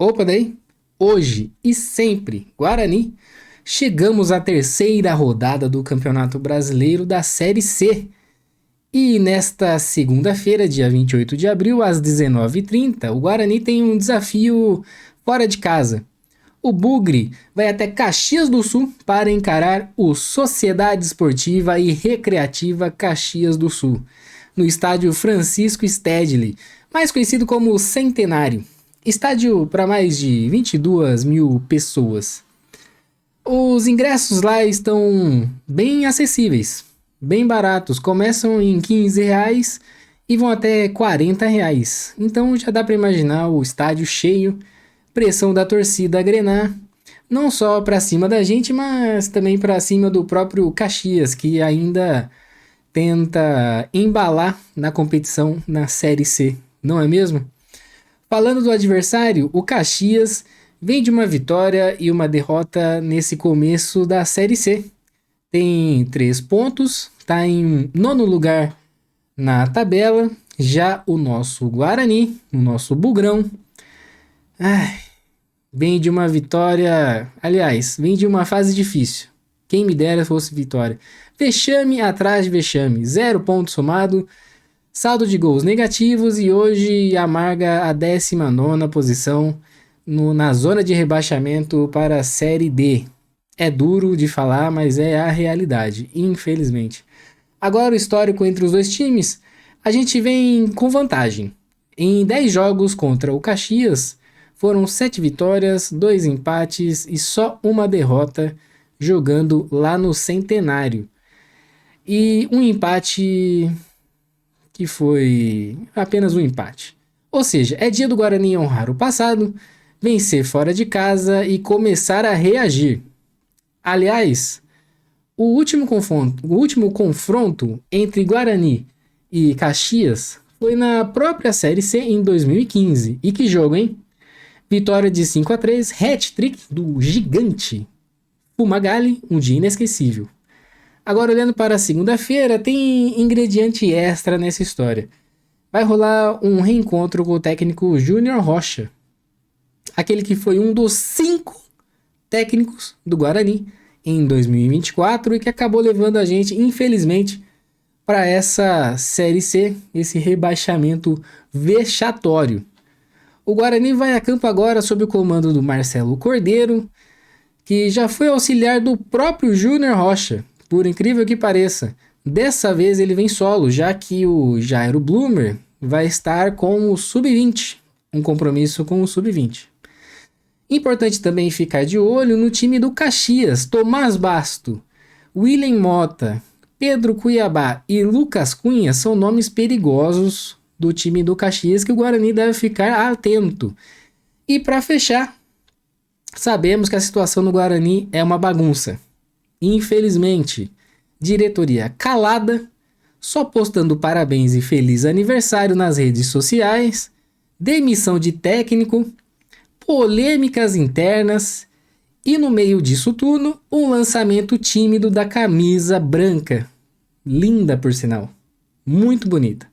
Opa, daí? Hoje e sempre, Guarani, chegamos à terceira rodada do Campeonato Brasileiro da Série C. E nesta segunda-feira, dia 28 de abril, às 19h30, o Guarani tem um desafio fora de casa. O Bugre vai até Caxias do Sul para encarar o Sociedade Esportiva e Recreativa Caxias do Sul, no estádio Francisco Stedley, mais conhecido como Centenário. Estádio para mais de 22 mil pessoas. Os ingressos lá estão bem acessíveis, bem baratos. Começam em R$ 15 e vão até R$ 40. Então já dá para imaginar o estádio cheio, pressão da torcida a grenar, não só para cima da gente, mas também para cima do próprio Caxias, que ainda tenta embalar na competição na Série C, não é mesmo? Falando do adversário, o Caxias vem de uma vitória e uma derrota nesse começo da Série C. Tem 3 pontos, está em nono lugar na tabela. Já o nosso Guarani, o nosso Bugrão, vem de uma vitória... Aliás, vem de uma fase difícil. Quem me dera fosse vitória. Vexame atrás de vexame. 0 pontos somado. Saldo de gols negativos e hoje amarga a 19ª posição na zona de rebaixamento para a Série D. É duro de falar, mas é a realidade, infelizmente. Agora o histórico entre os dois times, a gente vem com vantagem. Em 10 jogos contra o Caxias, foram 7 vitórias, 2 empates e só uma derrota jogando lá no Centenário. E um empate... que foi apenas um empate. Ou seja, é dia do Guarani honrar o passado, vencer fora de casa e começar a reagir. Aliás, o último confronto entre Guarani e Caxias foi na própria Série C em 2015. E que jogo, hein? Vitória de 5-3, hat-trick do gigante Fumagalli, um dia inesquecível. Agora, olhando para a segunda-feira, tem ingrediente extra nessa história. Vai rolar um reencontro com o técnico Júnior Rocha. Aquele que foi um dos 5 técnicos do Guarani em 2024 e que acabou levando a gente, infelizmente, para essa Série C, esse rebaixamento vexatório. O Guarani vai a campo agora sob o comando do Marcelo Cordeiro, que já foi auxiliar do próprio Júnior Rocha. Por incrível que pareça, dessa vez ele vem solo, já que o Jairo Blumer vai estar com o Sub-20, um compromisso com o Sub-20. Importante também ficar de olho no time do Caxias. Tomás Basto, William Mota, Pedro Cuiabá e Lucas Cunha são nomes perigosos do time do Caxias que o Guarani deve ficar atento. E para fechar, sabemos que a situação no Guarani é uma bagunça. Infelizmente, diretoria calada, só postando parabéns e feliz aniversário nas redes sociais, demissão de técnico, polêmicas internas e no meio disso tudo, um lançamento tímido da camisa branca. Linda, por sinal. Muito bonita.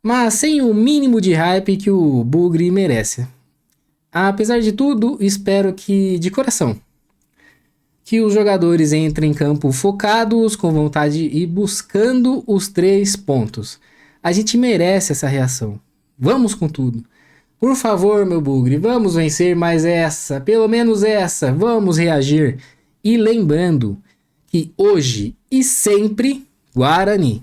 Mas sem o mínimo de hype que o Bugre merece. Apesar de tudo, espero que, de coração, que os jogadores entrem em campo focados, com vontade e buscando os 3 pontos. A gente merece essa reação. Vamos com tudo. Por favor, meu Bugre, vamos vencer mais essa, pelo menos essa, vamos reagir. E lembrando que hoje e sempre, Guarani.